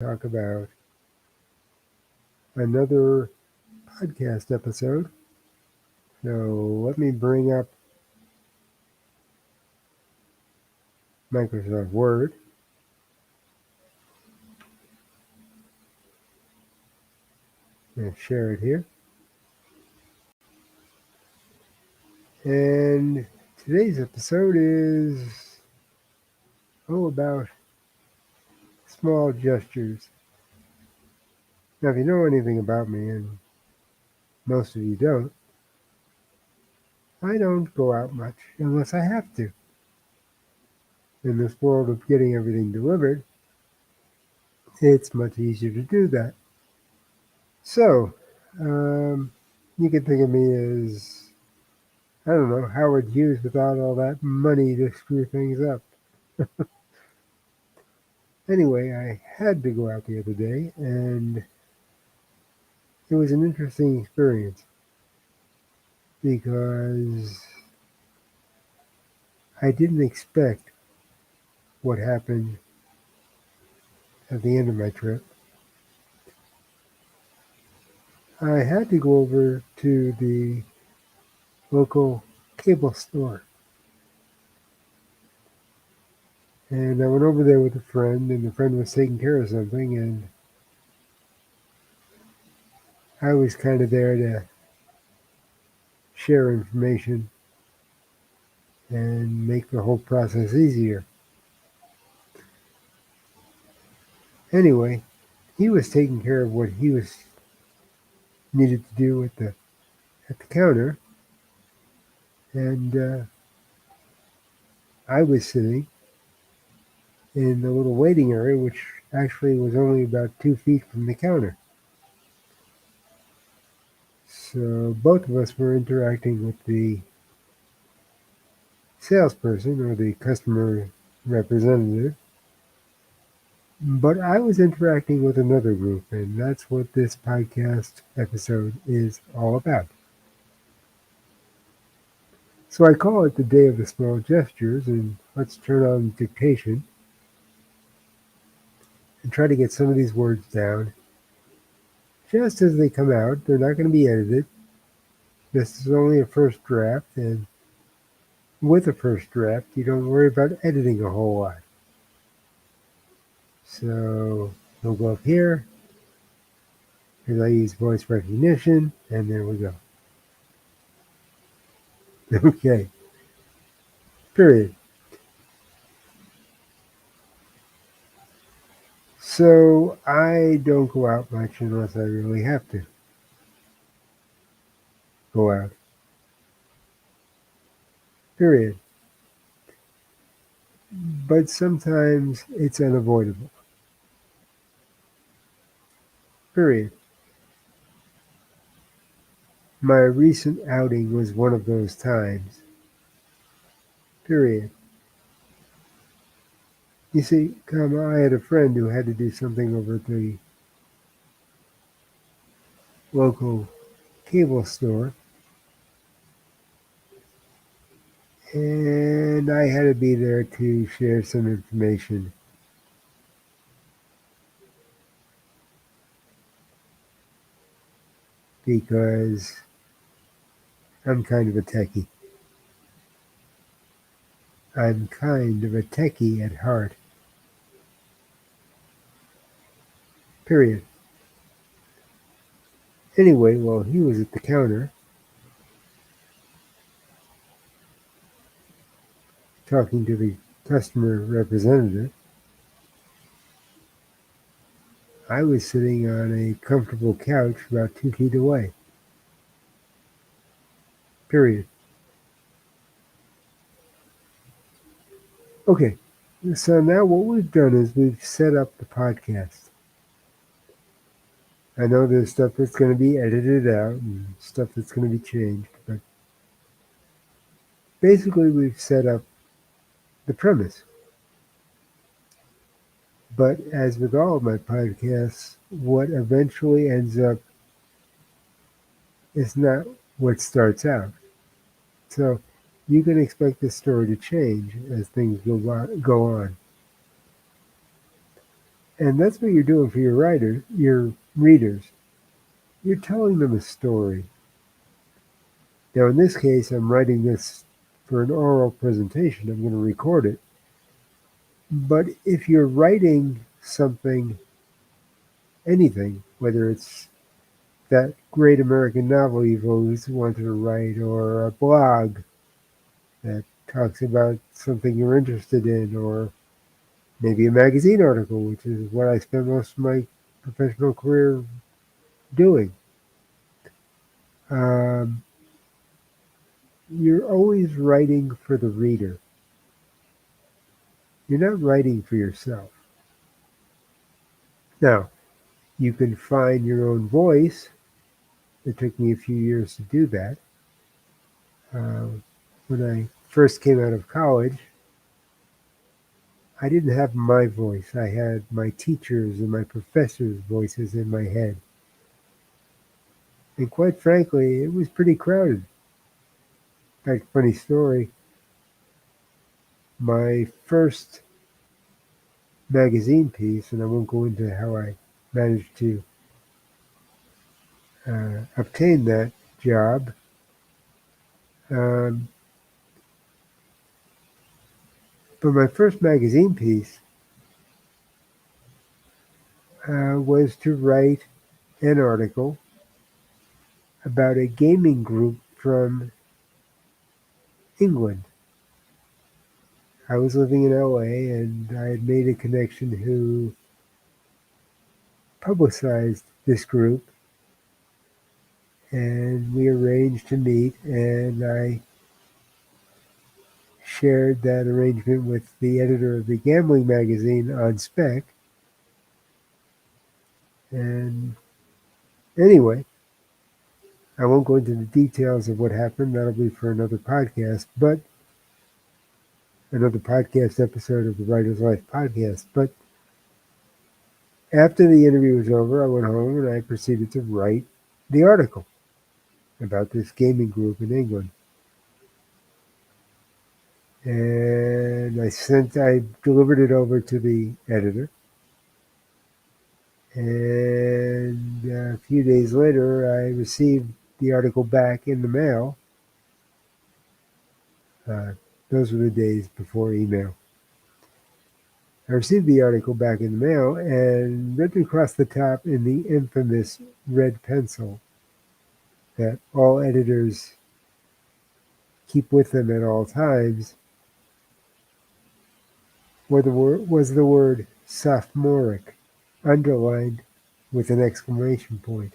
talk about another podcast episode. So let me bring up Microsoft Word and share it here. And today's episode is about small gestures. Now, if you know anything about me, and most of you don't, I don't go out much unless I have to. In this world of getting everything delivered, it's much easier to do that. So, um, you can think of me as, I don't know, Howard Hughes without all that money to screw things up. Anyway, I had to go out the other day, and it was an interesting experience because I didn't expect what happened at the end of my trip. I had to go over to the local cable store. And I went over there with a friend, and the friend was taking care of something, and I was kind of there to share information and make the whole process easier. Anyway, he was taking care of what he was needed to do at the counter, and I was sitting in the little waiting area, which actually was only about 2 feet from the counter. So both of us were interacting with the salesperson or the customer representative, but I was interacting with another group, and that's what this podcast episode is all about. So I call it the Day of the Small Gestures, and let's turn on dictation and try to get some of these words down just as they come out. They're not going to be edited. This is only a first draft, and with a first draft, you don't worry about editing a whole lot. So we'll go up here, and I use voice recognition, and there we go. Okay, period. So I don't go out much unless I really have to go out. Period. But sometimes it's unavoidable. Period. My recent outing was one of those times. Period. You see, I had a friend who had to do something over at the local cable store, and I had to be there to share some information. Because I'm kind of a techie. I'm kind of a techie at heart. Period. Anyway, while he was at the counter talking to the customer representative, I was sitting on a comfortable couch about 2 feet away. Period. Okay, so now what we've done is we've set up the podcast. I know there's stuff that's going to be edited out and stuff that's going to be changed, but basically we've set up the premise. But as with all of my podcasts, what eventually ends up is not what starts out. So you can expect the story to change as things go on. And that's what you're doing for your readers. You're telling them a story. Now, in this case, I'm writing this for an oral presentation. I'm going to record it. But if you're writing something, anything, whether it's that great American novel you've always wanted to write, or a blog that talks about something you're interested in, or maybe a magazine article, which is what I spent most of my professional career doing. Um, you're always writing for the reader. You're not writing for yourself. Now, you can find your own voice. It took me a few years to do that. Uh, when I first came out of college, I didn't have my voice. I had my teachers and my professors' voices in my head. And quite frankly, it was pretty crowded. In fact, funny story, my first magazine piece, and I won't go into how I managed to obtain that job. Um, but my first magazine piece was to write an article about a gaming group from England. I was living in LA and I had made a connection who publicized this group, and we arranged to meet, and I shared that arrangement with the editor of the gambling magazine on spec. And anyway, I won't go into the details of what happened. That'll be for another podcast, but another podcast episode of the Writer's Life podcast. But after the interview was over, I went home and I proceeded to write the article about this gaming group in England. And I delivered it over to the editor. And a few days later, I received the article back in the mail. Uh, those were the days before email. I received the article back in the mail, and written across the top in the infamous red pencil that all editors keep with them at all times was the word sophomoric, underlined with an exclamation point.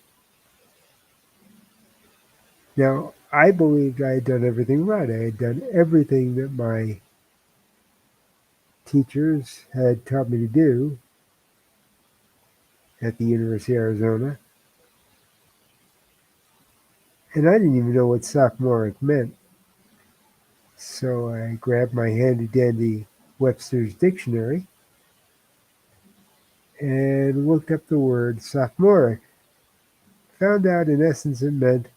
Now, I believed I had done everything right. I had done everything that my teachers had taught me to do at the University of Arizona. And I didn't even know what sophomoric meant. So I grabbed my handy dandy Webster's dictionary and looked up the word sophomoric. Found out in essence it meant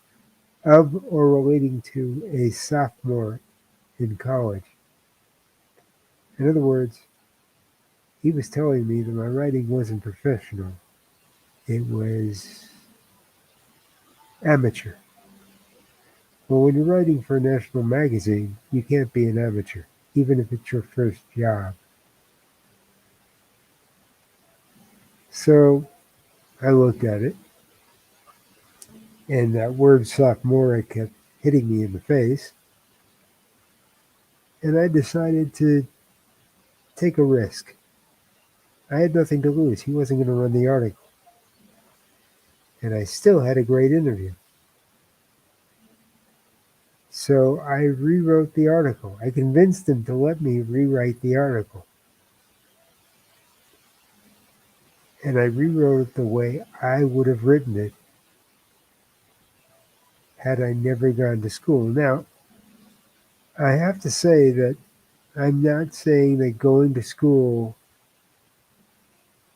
of or relating to a sophomore in college. In other words, he was telling me that my writing wasn't professional. It was amateur. Well, when you're writing for a national magazine, you can't be an amateur, even if it's your first job. So I looked at it, and that word sophomoric kept hitting me in the face, and I decided to take a risk. I had nothing to lose. He wasn't going to run the article. And I still had a great interview. So I rewrote the article. I convinced him to let me rewrite the article. And I rewrote it the way I would have written it had I never gone to school. Now, I have to say that I'm not saying that going to school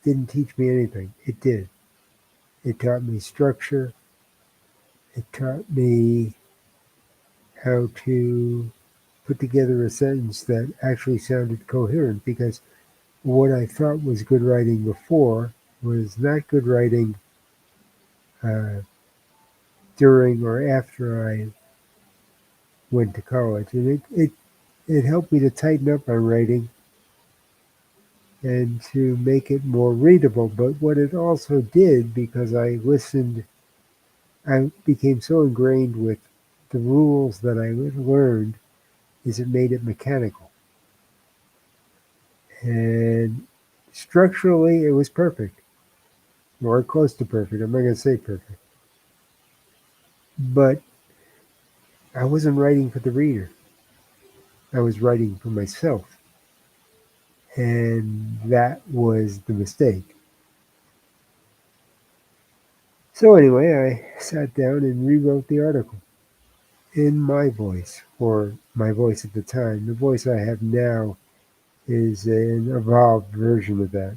didn't teach me anything. It did. It taught me structure. It taught me how to put together a sentence that actually sounded coherent, because what I thought was good writing before was not good writing uh, during or after I went to college. And it helped me to tighten up my writing and to make it more readable. But what it also did, because I listened, I became so ingrained with the rules that I learned, is it made it mechanical. And structurally, it was perfect, or close to perfect. I'm not going to say perfect. But I wasn't writing for the reader, I was writing for myself. And that was the mistake. So, anyway, I sat down and rewrote the article in my voice, or my voice at the time. The voice I have now is an evolved version of that,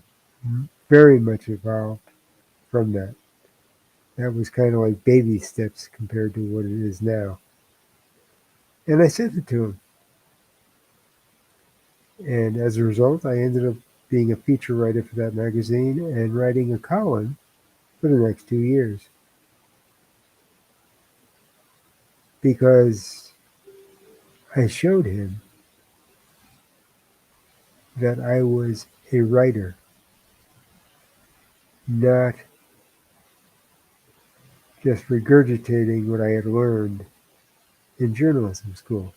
very much evolved from that. That was kind of like baby steps compared to what it is now. And I sent it to him. And as a result, I ended up being a feature writer for that magazine and writing a column for the next 2 years because I showed him that I was a writer, not just regurgitating what I had learned in journalism school.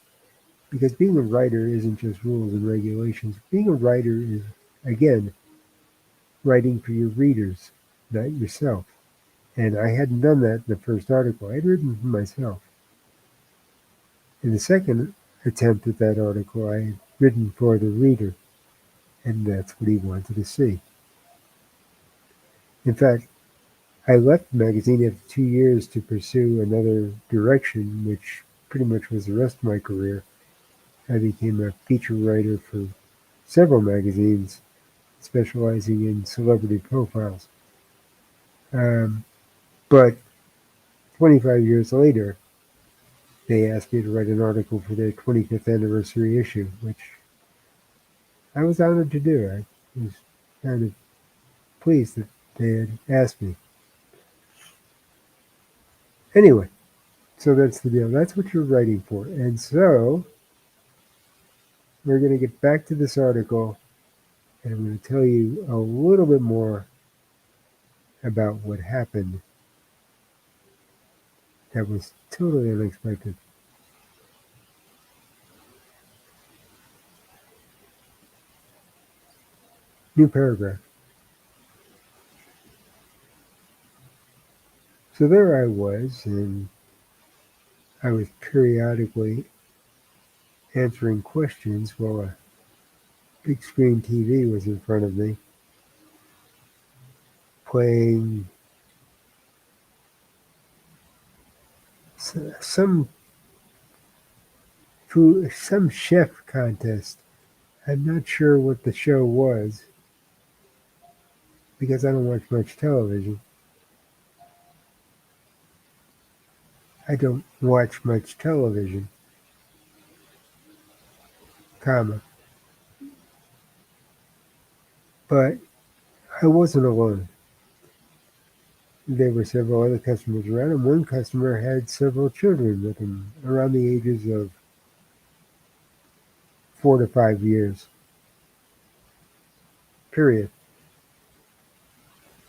Because being a writer isn't just rules and regulations. Being a writer is, again, writing for your readers, not yourself. And I hadn't done that in the first article. I had written for myself. In the second attempt at that article, I had written for the reader, and that's what he wanted to see. In fact, I left the magazine after 2 years to pursue another direction, which pretty much was the rest of my career. I became a feature writer for several magazines specializing in celebrity profiles. Um, but 25 years later, they asked me to write an article for their 25th anniversary issue, which I was honored to do. I was kind of pleased that they had asked me. Anyway, so that's the deal. That's what you're writing for. And so we're going to get back to this article, and I'm going to tell you a little bit more about what happened that was totally unexpected. New paragraph. So there I was, and I was periodically answering questions while a big screen TV was in front of me, playing some food, some chef contest. I'm not sure what the show was because I don't watch much television. I don't watch much television, comma. But I wasn't alone. There were several other customers around, and one customer had several children with him around the ages of 4 to 5 years, period.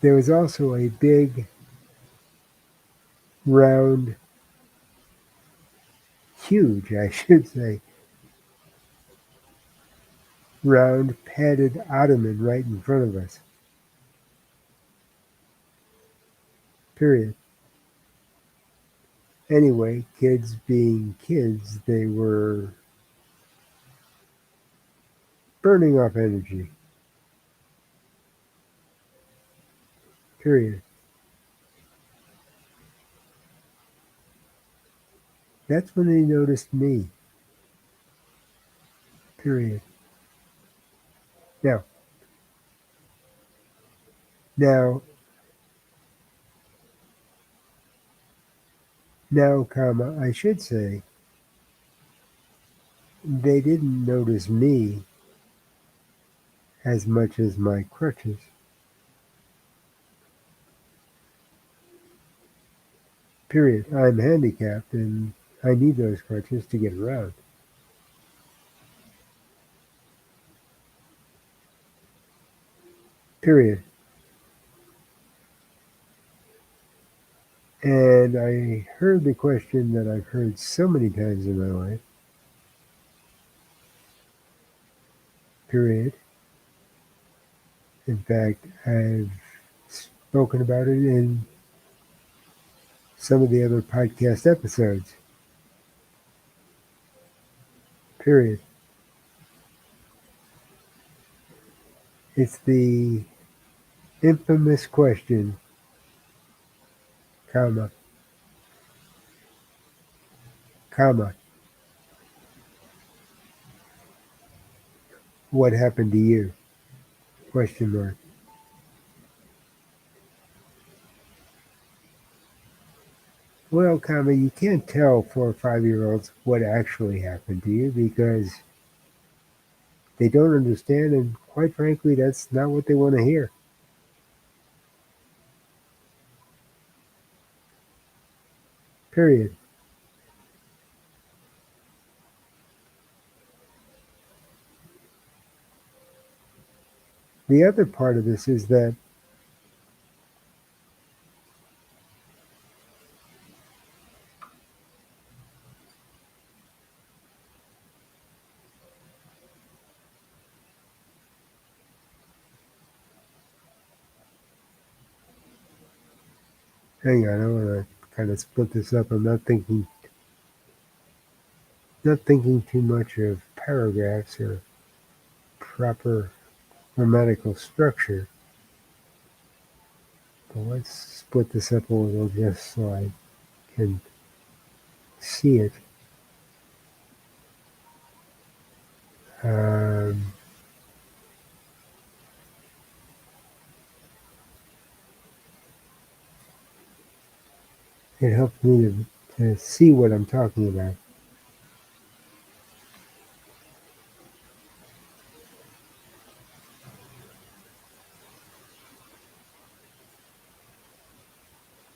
There was also a big, round, huge, I should say, round, padded ottoman right in front of us, period. Anyway, kids being kids, they were burning off energy, period. That's when they noticed me, period. Now, now, comma, I should say, they didn't notice me as much as my crutches. Period. I'm handicapped and I need those crutches to get around. Period. And I heard the question that I've heard so many times in my life. Period. In fact, I've spoken about it in some of the other podcast episodes. Period. It's the infamous question, comma, comma, what happened to you? Question mark. Well, comma, you can't tell 4 or 5 year olds what actually happened to you because they don't understand, and quite frankly, that's not what they want to hear. Period. The other part of this is that hang on, I want to kind of split this up. I'm not thinking too much of paragraphs or proper grammatical structure. But let's split this up a little just so I can see it. Um, it helps me to see what I'm talking about.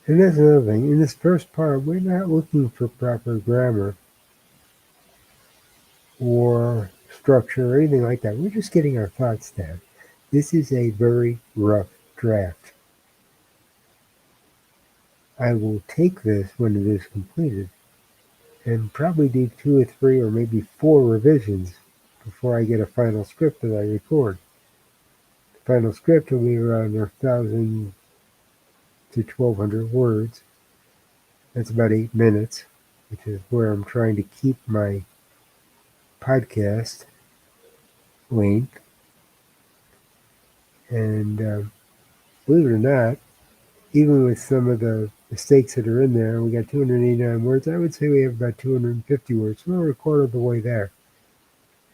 And that's another thing. In this first part, we're not looking for proper grammar or structure or anything like that. We're just getting our thoughts down. This is a very rough draft. I will take this when it is completed and probably do 2 or 3 or maybe 4 revisions before I get a final script that I record. The final script will be around 1,000 to 1,200 words. That's about 8 minutes, which is where I'm trying to keep my podcast length. And believe it or not, even with some of the mistakes that are in there, we got 289 words. I would say we have about 250 words. We're a quarter of the way there.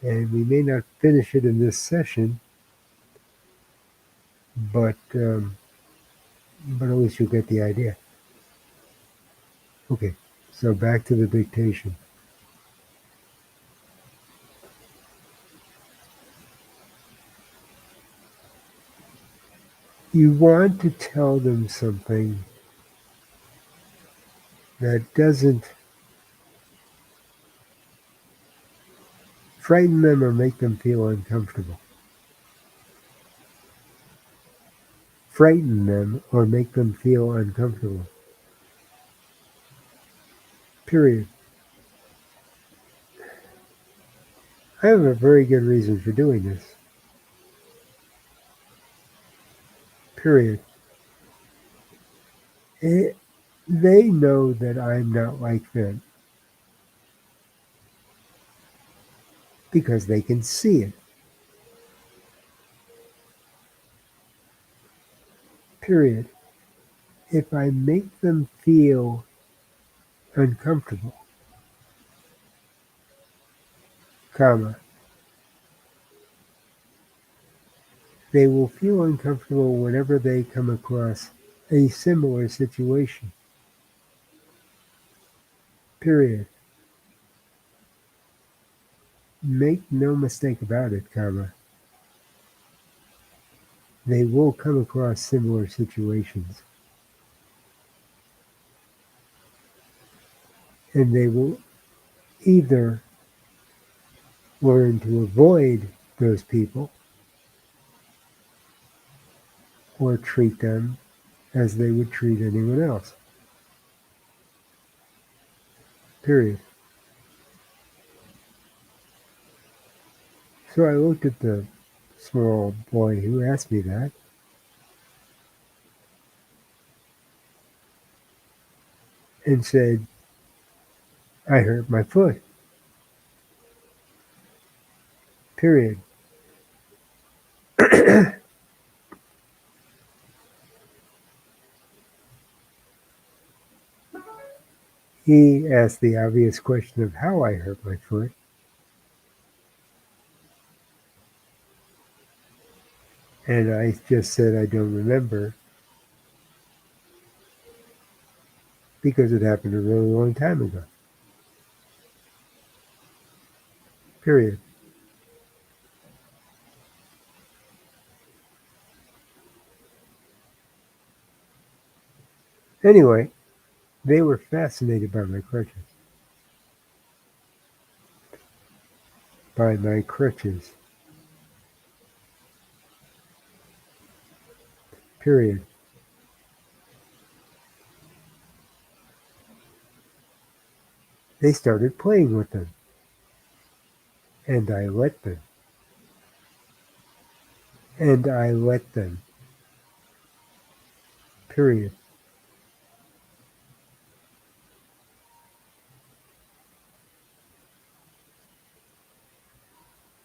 And we may not finish it in this session, but at least you'll get the idea. Okay, so back to the dictation. You want to tell them something that doesn't frighten them or make them feel uncomfortable. Frighten them or make them feel uncomfortable. Period. I have a very good reason for doing this. Period. They know that I'm not like them because they can see it. Period. If I make them feel uncomfortable, comma, they will feel uncomfortable whenever they come across a similar situation. Period. Make no mistake about it, comma. they will come across similar situations. And they will either learn to avoid those people or treat them as they would treat anyone else. Period. So I looked at the small boy who asked me that and said, I hurt my foot. Period. He asked the obvious question of how I hurt my foot. And I just said I don't remember because it happened a really long time ago. Period. Anyway, they were fascinated by my crutches. By my crutches. Period. They started playing with them. And I let them. And I let them. Period.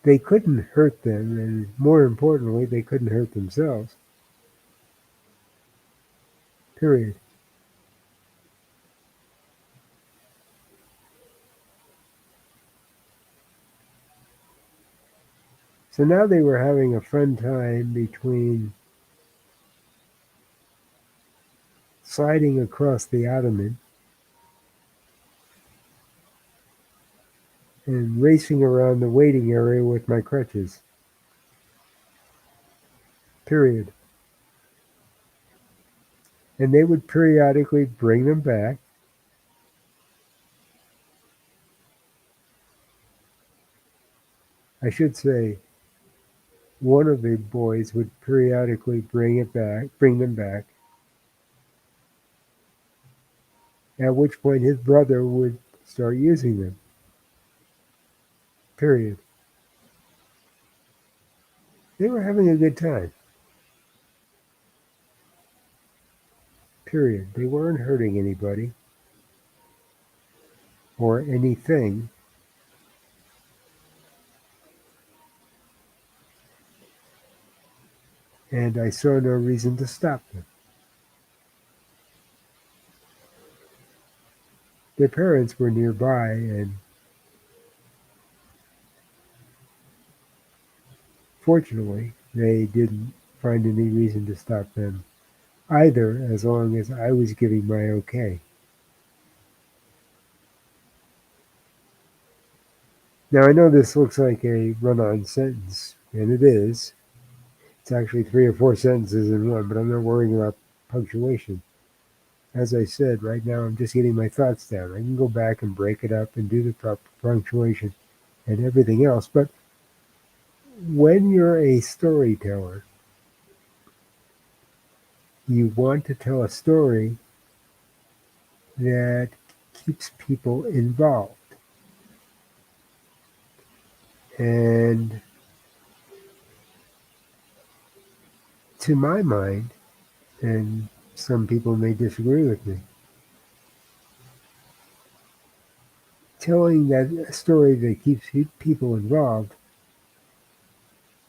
They couldn't hurt them, and more importantly, they couldn't hurt themselves. Period. So now they were having a fun time between sliding across the ottoman and racing around the waiting area with my crutches. Period. And they would periodically bring them back. I should say, one of the boys would periodically bring them back, at which point his brother would start using them. Period. They were having a good time. Period. They weren't hurting anybody or anything. And I saw no reason to stop them. Their parents were nearby, and fortunately, they didn't find any reason to stop them either, as long as I was giving my okay. Now, I know this looks like a run on sentence, and it is. It's actually 3 or 4 sentences in one, but I'm not worrying about punctuation. As I said, right now I'm just getting my thoughts down. I can go back and break it up and do the proper punctuation and everything else. But when you're a storyteller, you want to tell a story that keeps people involved. And to my mind, and some people may disagree with me, telling that story that keeps people involved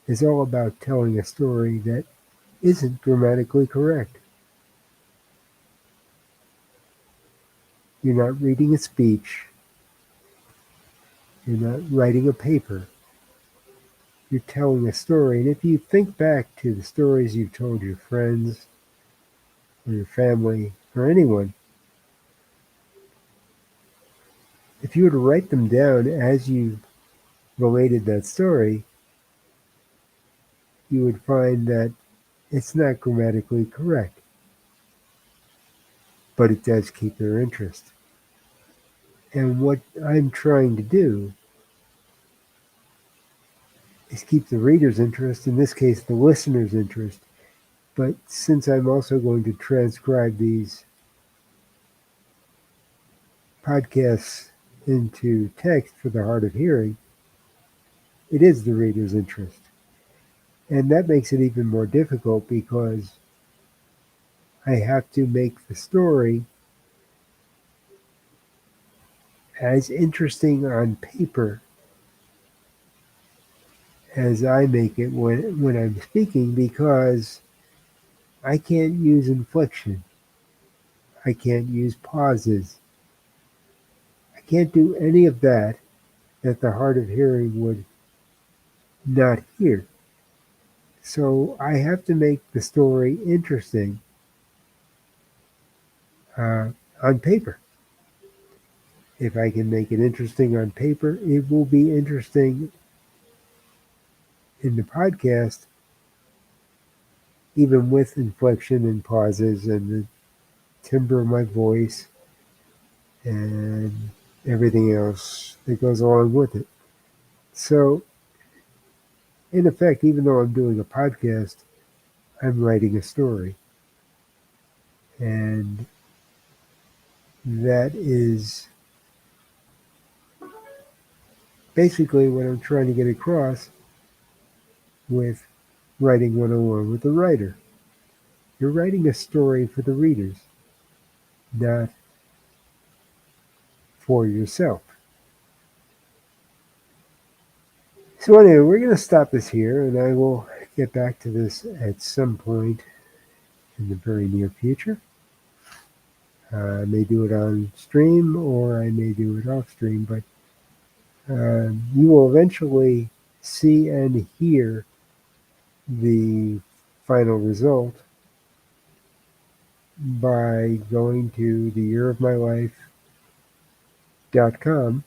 is all about telling a story that isn't grammatically correct. You're not reading a speech. You're not writing a paper. You're telling a story. And if you think back to the stories you've told your friends or your family or anyone, if you were to write them down as you related that story, you would find that It's not grammatically correct, but it does keep their interest. And what I'm trying to do is keep the reader's interest, in this case, the listener's interest. But since I'm also going to transcribe these podcasts into text for the hard of hearing, it is the reader's interest. And that makes it even more difficult because I have to make the story as interesting on paper as I make it when I'm speaking, because I can't use inflection. I can't use pauses. I can't do any of that the hard of hearing would not hear. So I have to make the story interesting on paper. If I can make it interesting on paper, it will be interesting in the podcast, even with inflection and pauses and the timbre of my voice and everything else that goes along with it. So, in effect, even though I'm doing a podcast, I'm writing a story. And that is basically what I'm trying to get across with Writing 101 with the writer. You're writing a story for the readers, not for yourself. So anyway, we're going to stop this here, and I will get back to this at some point in the very near future. I may do it on stream or I may do it off stream, but you will eventually see and hear the final result by going to theyearofmylife.com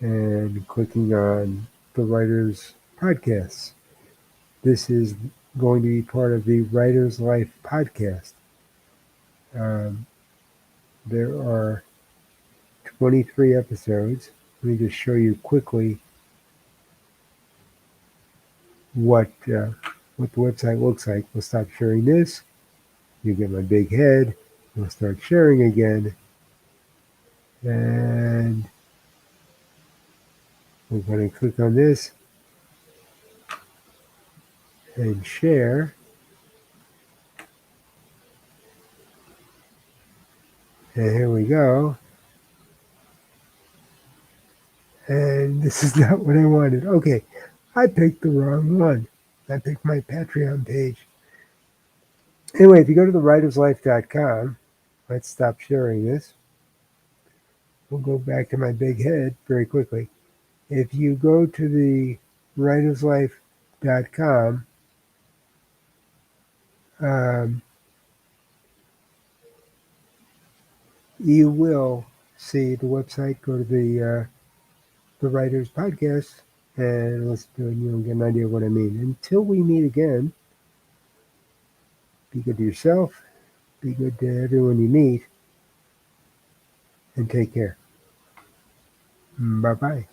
and clicking on the Writer's Podcasts. This is going to be part of the Writer's Life podcast. There are 23 episodes. Let me just show you quickly what the website looks like. We'll stop sharing this. You get my big head. We'll start sharing again. And we're going to click on this and share. And here we go. And this is not what I wanted. Okay, I picked the wrong one. I picked my Patreon page. Anyway, if you go to thewriterslife.com, let's stop sharing this. We'll go back to my big head very quickly. If you go to the writerslife.com, you will see the website. Go to the Writers Podcast and listen to it, and you'll get an idea of what I mean. Until we meet again, be good to yourself, be good to everyone you meet, and take care. Bye-bye.